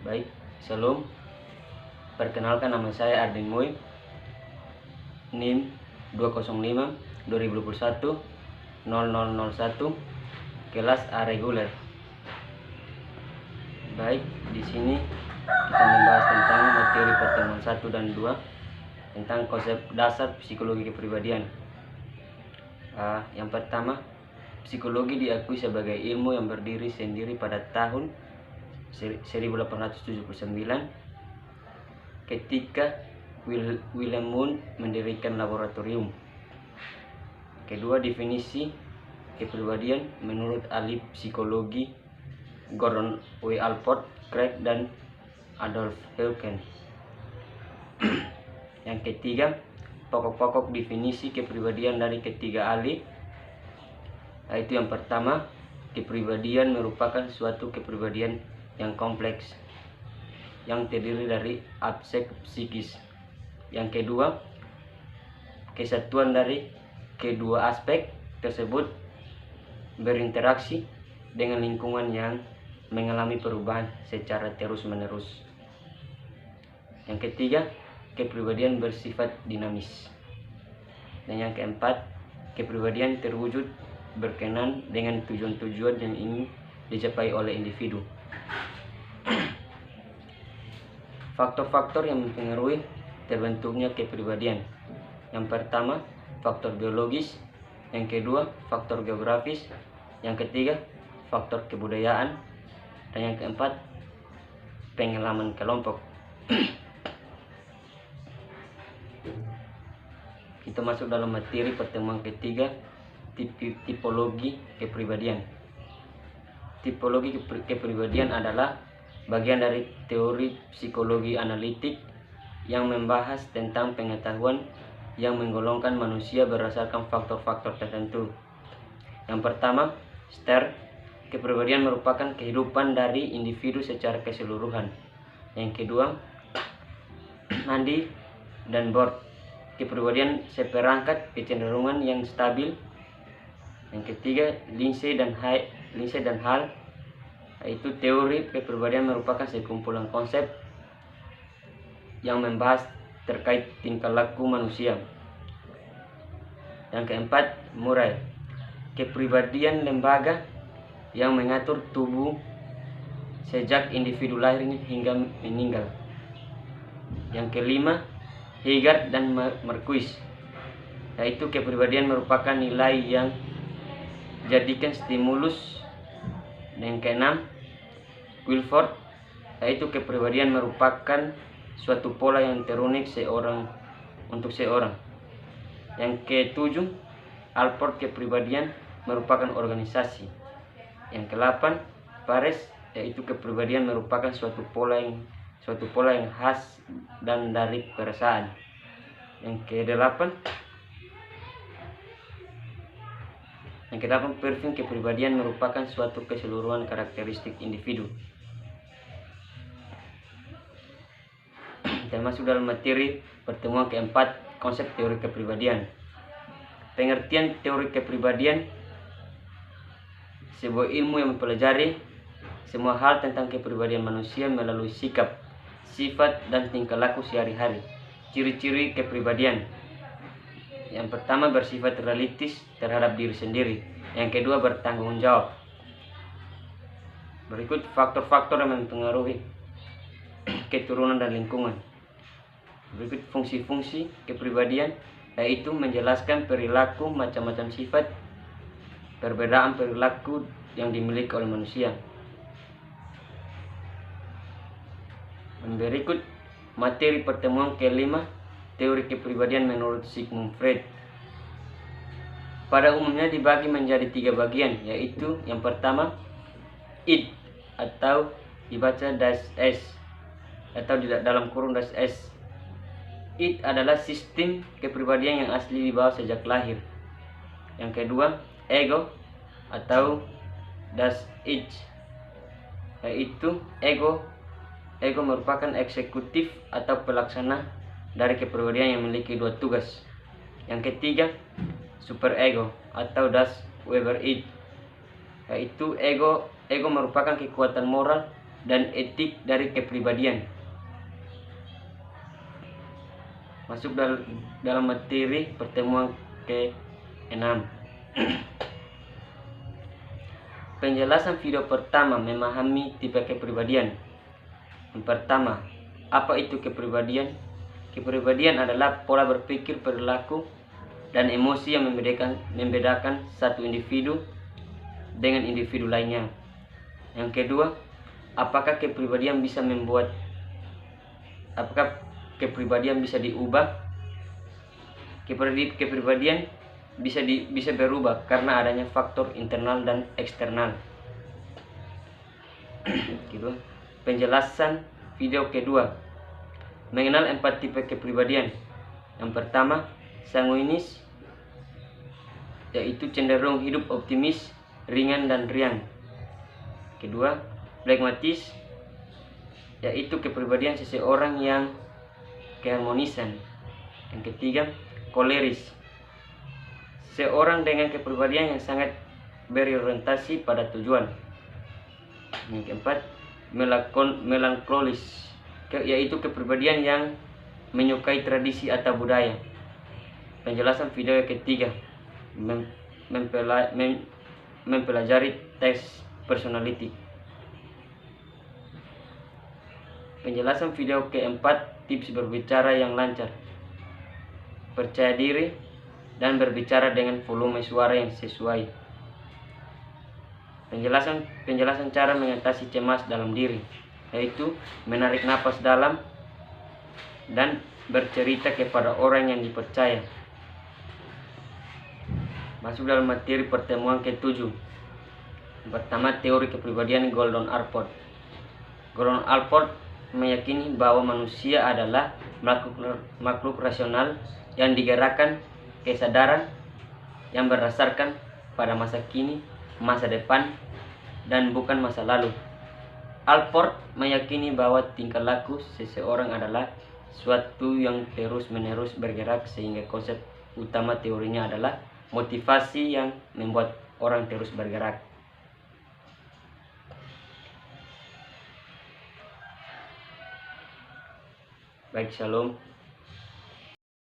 Baik, shalom. Perkenalkan, nama saya Arden Moy, NIM 205 2021 0001, kelas A reguler. Baik, di sini kita membahas tentang materi pertemuan 1 dan 2 tentang konsep dasar psikologi kepribadian. Yang pertama, psikologi diakui sebagai ilmu yang berdiri sendiri pada tahun 1879 ketika Wilhelm Wundt mendirikan laboratorium. Kedua, definisi kepribadian menurut ahli psikologi Gordon W. Allport, Craig, dan Adolf Heuken. Yang ketiga, pokok-pokok definisi kepribadian dari ketiga ahli, yaitu yang pertama, kepribadian merupakan suatu kepribadian yang kompleks yang terdiri dari aspek psikis. Yang kedua, kesatuan dari kedua aspek tersebut berinteraksi dengan lingkungan yang mengalami perubahan secara terus-menerus. Yang ketiga, kepribadian bersifat dinamis. Dan yang keempat, kepribadian terwujud berkenan dengan tujuan-tujuan yang ingin dicapai oleh individu. Faktor-faktor yang mempengaruhi terbentuknya kepribadian. Yang pertama, faktor biologis. Yang kedua, faktor geografis. Yang ketiga, faktor kebudayaan. Dan yang keempat, pengalaman kelompok. Kita masuk dalam materi pertemuan ketiga, tipologi kepribadian. Tipologi kepribadian adalah bagian dari teori psikologi analitik yang membahas tentang pengetahuan yang menggolongkan manusia berdasarkan faktor-faktor tertentu. Yang pertama, STAR. Kepribadian merupakan kehidupan dari individu secara keseluruhan. Yang kedua, Andy dan Bort. Kepribadian seperangkat kecenderungan yang stabil. Yang ketiga, Lindsay dan Hall, yaitu teori kepribadian merupakan sekumpulan konsep yang membahas terkait tingkah laku manusia. Yang keempat, Murray. Kepribadian lembaga yang mengatur tubuh sejak individu lahir hingga meninggal. Yang kelima, Hegar dan Marquis, yaitu kepribadian merupakan nilai yang jadikan stimulus. Yang keenam, Wilford, yaitu kepribadian merupakan suatu pola yang terunik seorang untuk seorang. Yang ketujuh, Allport, kepribadian merupakan organisasi. Yang kedelapan, Pares, yaitu kepribadian merupakan suatu pola yang khas dan dari perasaan. Yang kedelapan, Pervin, kepribadian merupakan suatu keseluruhan karakteristik individu. Kita masuk dalam materi pertemuan keempat, konsep teori kepribadian. Pengertian teori kepribadian: sebuah ilmu yang mempelajari semua hal tentang kepribadian manusia melalui sikap, sifat, dan tingkah laku sehari-hari. Ciri-ciri kepribadian: yang pertama, bersifat realistis terhadap diri sendiri. Yang kedua, bertanggung jawab. Berikut faktor-faktor yang mempengaruhi keturunan dan lingkungan. Berikut fungsi-fungsi kepribadian, yaitu menjelaskan perilaku macam-macam sifat, perbedaan perilaku yang dimiliki oleh manusia. Berikut materi pertemuan kelima, teori kepribadian menurut Sigmund Freud. Pada umumnya dibagi menjadi 3 bagian, yaitu yang pertama, id atau dibaca das S atau dalam kurung das S. Id adalah sistem kepribadian yang asli dibawa sejak lahir. Yang kedua, ego atau das Ich, yaitu ego merupakan eksekutif atau pelaksana dari kepribadian yang memiliki 2 tugas. Yang ketiga, superego atau das Weber-Id, yaitu ego merupakan kekuatan moral dan etik dari kepribadian. Masuk dalam materi pertemuan ke-6. Penjelasan video pertama, memahami tipe kepribadian. Yang pertama, apa itu kepribadian? Kepribadian adalah pola berpikir, perilaku, dan emosi yang membedakan satu individu dengan individu lainnya. Yang kedua, apakah kepribadian bisa diubah? Kepribadian bisa berubah karena adanya faktor internal dan eksternal. Kedua, penjelasan video kedua, mengenal 4 tipe kepribadian. Yang pertama, sanguinis, yaitu cenderung hidup optimis, ringan dan riang. Kedua, pragmatis, yaitu kepribadian seseorang yang keharmonisan. Yang ketiga, koleris, seorang dengan kepribadian yang sangat berorientasi pada tujuan. Yang keempat, melankolis, yaitu kepribadian yang menyukai tradisi atau budaya. Penjelasan video yang ketiga, mempelajari tes personality. Penjelasan video keempat, tips berbicara yang lancar, percaya diri, dan berbicara dengan volume suara yang sesuai. Penjelasan cara mengatasi cemas dalam diri, yaitu menarik napas dalam dan bercerita kepada orang yang dipercaya. Masuk dalam materi pertemuan ke-7. Pertama, teori kepribadian Gordon Allport. Gordon Allport meyakini bahwa manusia adalah makhluk rasional yang digerakkan kesadaran yang berdasarkan pada masa kini, masa depan, dan bukan masa lalu. Allport meyakini bahwa tingkah laku seseorang adalah suatu yang terus-menerus bergerak, sehingga konsep utama teorinya adalah motivasi yang membuat orang terus bergerak. Baik, shalom.